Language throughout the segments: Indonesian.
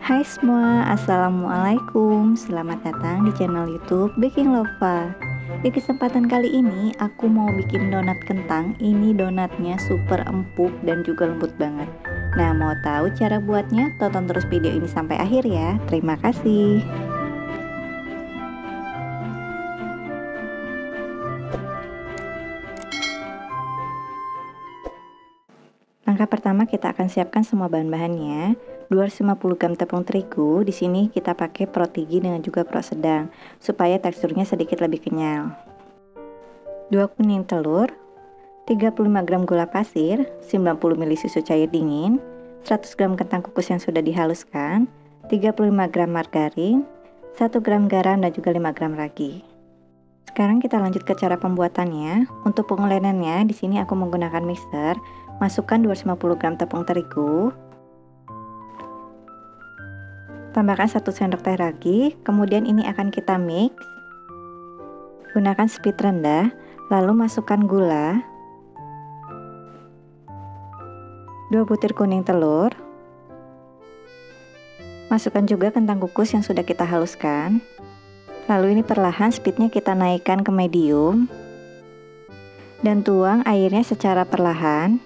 Hai semua, Assalamualaikum. Selamat datang di channel YouTube Baking Lova. Di kesempatan kali ini aku mau bikin donat kentang. Ini donatnya super empuk dan juga lembut banget. Nah, mau tahu cara buatnya? Tonton terus video ini sampai akhir ya. Terima kasih. Langkah pertama kita akan siapkan semua bahan-bahannya. 250 gram tepung terigu, di sini kita pakai pro tinggi dengan juga pro sedang supaya teksturnya sedikit lebih kenyal. 2 kuning telur, 35 gram gula pasir, 90 ml susu cair dingin, 100 gram kentang kukus yang sudah dihaluskan, 35 gram margarin, 1 gram garam dan juga 5 gram ragi. Sekarang kita lanjut ke cara pembuatannya. Untuk pengulenannya, di sini aku menggunakan mixer. Masukkan 250 gram tepung terigu, tambahkan 1 sendok teh ragi, kemudian ini akan kita mix. Gunakan speed rendah, lalu masukkan gula, 2 butir kuning telur, masukkan juga kentang kukus yang sudah kita haluskan. Lalu ini perlahan speednya kita naikkan ke medium, dan tuang airnya secara perlahan.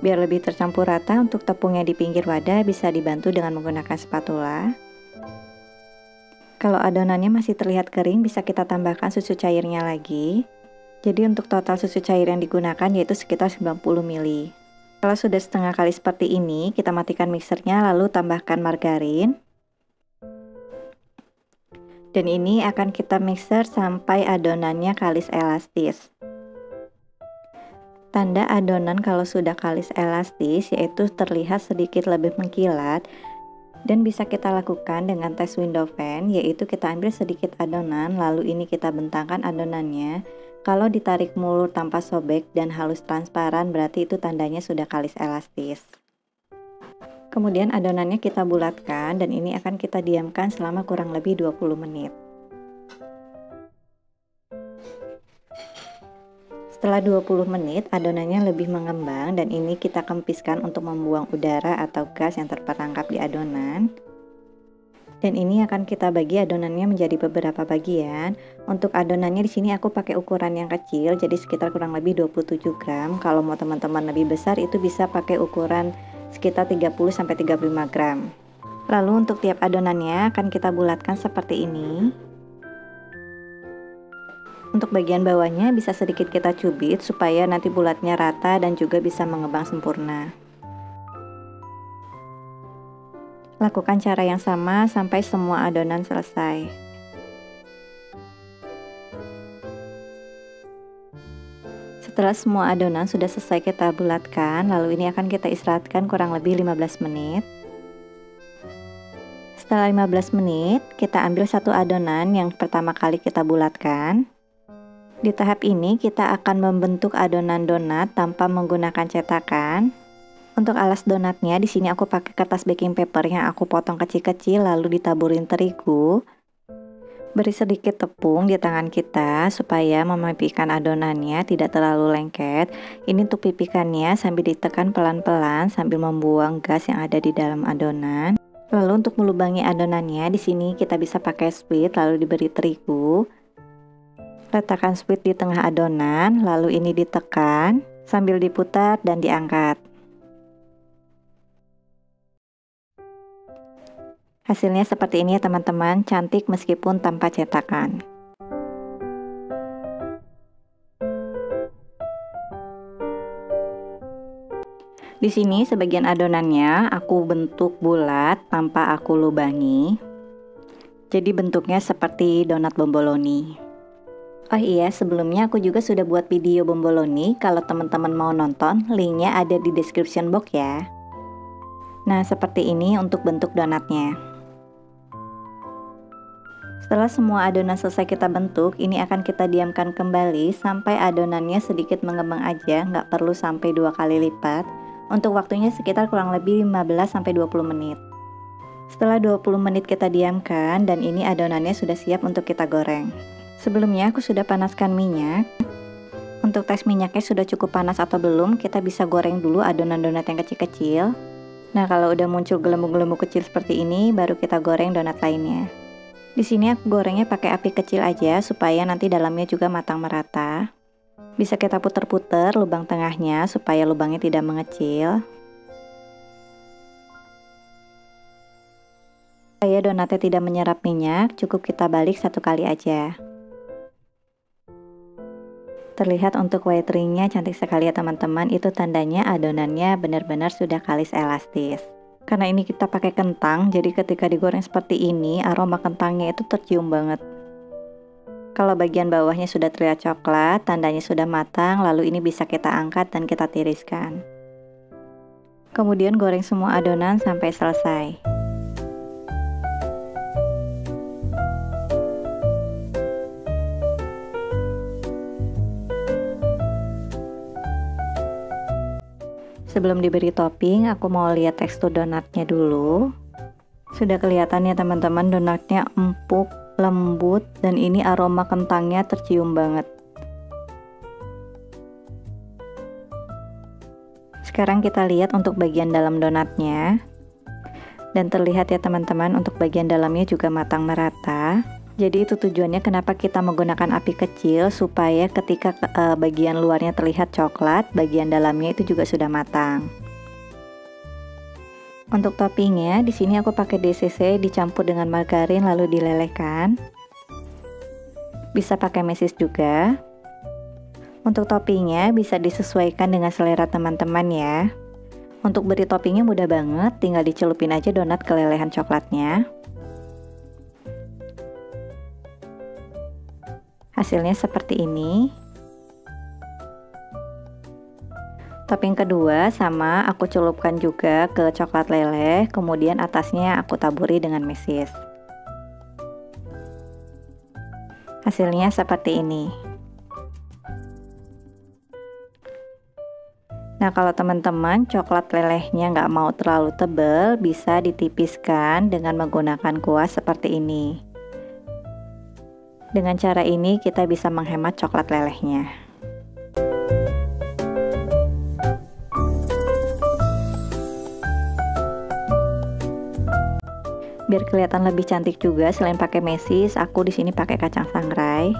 Biar lebih tercampur rata, untuk tepungnya di pinggir wadah bisa dibantu dengan menggunakan spatula. Kalau adonannya masih terlihat kering, bisa kita tambahkan susu cairnya lagi. Jadi untuk total susu cair yang digunakan yaitu sekitar 90 ml. Kalau sudah setengah kali seperti ini, kita matikan mixernya lalu tambahkan margarin. Dan ini akan kita mixer sampai adonannya kalis elastis. Tanda adonan kalau sudah kalis elastis yaitu terlihat sedikit lebih mengkilat, dan bisa kita lakukan dengan tes window fan, yaitu kita ambil sedikit adonan lalu ini kita bentangkan adonannya. Kalau ditarik mulur tanpa sobek dan halus transparan berarti itu tandanya sudah kalis elastis. Kemudian adonannya kita bulatkan dan ini akan kita diamkan selama kurang lebih 20 menit. Setelah 20 menit adonannya lebih mengembang dan ini kita kempiskan untuk membuang udara atau gas yang terperangkap di adonan. Dan ini akan kita bagi adonannya menjadi beberapa bagian. Untuk adonannya di sini aku pakai ukuran yang kecil, jadi sekitar kurang lebih 27 gram. Kalau mau teman-teman lebih besar itu bisa pakai ukuran sekitar 30-35 gram. Lalu untuk tiap adonannya akan kita bulatkan seperti ini. Untuk bagian bawahnya bisa sedikit kita cubit supaya nanti bulatnya rata dan juga bisa mengembang sempurna. Lakukan cara yang sama sampai semua adonan selesai. Setelah semua adonan sudah selesai kita bulatkan, lalu ini akan kita istirahatkan kurang lebih 15 menit. Setelah 15 menit, kita ambil satu adonan yang pertama kali kita bulatkan. Di tahap ini kita akan membentuk adonan donat tanpa menggunakan cetakan. Untuk alas donatnya di sini aku pakai kertas baking paper yang aku potong kecil-kecil lalu ditaburin terigu. Beri sedikit tepung di tangan kita supaya memipikan adonannya tidak terlalu lengket. Ini untuk pipikannya sambil ditekan pelan-pelan sambil membuang gas yang ada di dalam adonan. Lalu untuk melubangi adonannya di sini kita bisa pakai spit lalu diberi terigu. Letakkan spit di tengah adonan, lalu ini ditekan sambil diputar dan diangkat. Hasilnya seperti ini ya teman-teman, cantik meskipun tanpa cetakan. Di sini sebagian adonannya aku bentuk bulat tanpa aku lubangi. Jadi bentuknya seperti donat bomboloni. Oh iya, sebelumnya aku juga sudah buat video bomboloni. Kalau teman-teman mau nonton, linknya ada di description box ya. Nah, seperti ini untuk bentuk donatnya. Setelah semua adonan selesai kita bentuk, ini akan kita diamkan kembali sampai adonannya sedikit mengembang aja, nggak perlu sampai 2 kali lipat. Untuk waktunya sekitar kurang lebih 15-20 menit. Setelah 20 menit kita diamkan dan ini adonannya sudah siap untuk kita goreng. Sebelumnya aku sudah panaskan minyak. Untuk tes minyaknya sudah cukup panas atau belum, kita bisa goreng dulu adonan donat yang kecil-kecil. Nah, kalau udah muncul gelembung-gelembung kecil seperti ini, baru kita goreng donat lainnya. Di sini aku gorengnya pakai api kecil aja supaya nanti dalamnya juga matang merata. Bisa kita puter-puter lubang tengahnya supaya lubangnya tidak mengecil. Supaya donatnya tidak menyerap minyak, cukup kita balik satu kali aja. Terlihat untuk white ringnya cantik sekali ya teman-teman, itu tandanya adonannya benar-benar sudah kalis elastis. Karena ini kita pakai kentang, jadi ketika digoreng seperti ini, aroma kentangnya itu tercium banget. Kalau bagian bawahnya sudah terlihat coklat, tandanya sudah matang, lalu ini bisa kita angkat dan kita tiriskan. Kemudian goreng semua adonan sampai selesai. Sebelum diberi topping, aku mau lihat tekstur donatnya dulu. Sudah kelihatan ya teman-teman, donatnya empuk, lembut, dan ini aroma kentangnya tercium banget. Sekarang kita lihat untuk bagian dalam donatnya. Dan terlihat ya teman-teman, untuk bagian dalamnya juga matang merata. Jadi itu tujuannya kenapa kita menggunakan api kecil, supaya ketika bagian luarnya terlihat coklat, bagian dalamnya itu juga sudah matang. Untuk toppingnya, di sini aku pakai DCC dicampur dengan margarin lalu dilelehkan. Bisa pakai mesis juga. Untuk toppingnya bisa disesuaikan dengan selera teman-teman ya. Untuk beri toppingnya mudah banget, tinggal dicelupin aja donat ke lelehan coklatnya. Hasilnya seperti ini. Topping kedua sama aku celupkan juga ke coklat leleh, kemudian atasnya aku taburi dengan mesis. Hasilnya seperti ini. Nah, kalau teman-teman coklat lelehnya nggak mau terlalu tebal, bisa ditipiskan dengan menggunakan kuas seperti ini. Dengan cara ini kita bisa menghemat coklat lelehnya. Biar kelihatan lebih cantik juga, selain pakai mesis, aku di sini pakai kacang sangrai.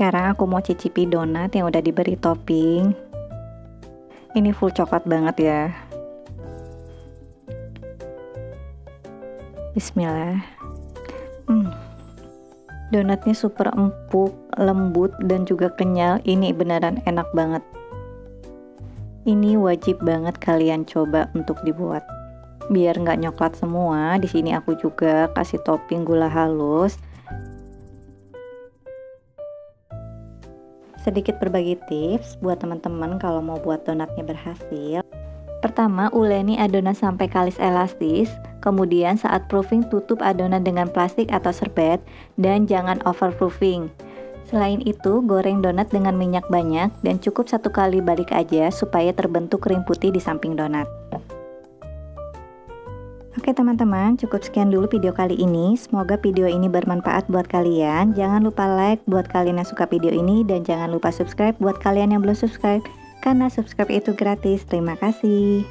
Sekarang aku mau cicipi donat yang udah diberi topping. Ini full coklat banget ya. Bismillah. Donatnya super empuk, lembut, dan juga kenyal. Ini beneran enak banget. Ini wajib banget kalian coba untuk dibuat. Biar nggak nyoklat semua, di sini aku juga kasih topping gula halus. Sedikit berbagi tips buat teman-teman kalau mau buat donatnya berhasil. Pertama, uleni adonan sampai kalis elastis. Kemudian saat proofing, tutup adonan dengan plastik atau serbet dan jangan overproofing. Selain itu, goreng donat dengan minyak banyak dan cukup satu kali balik aja supaya terbentuk krim putih di samping donat. Oke teman-teman, cukup sekian dulu video kali ini. Semoga video ini bermanfaat buat kalian. Jangan lupa like buat kalian yang suka video ini, dan jangan lupa subscribe buat kalian yang belum subscribe, karena subscribe itu gratis. Terima kasih.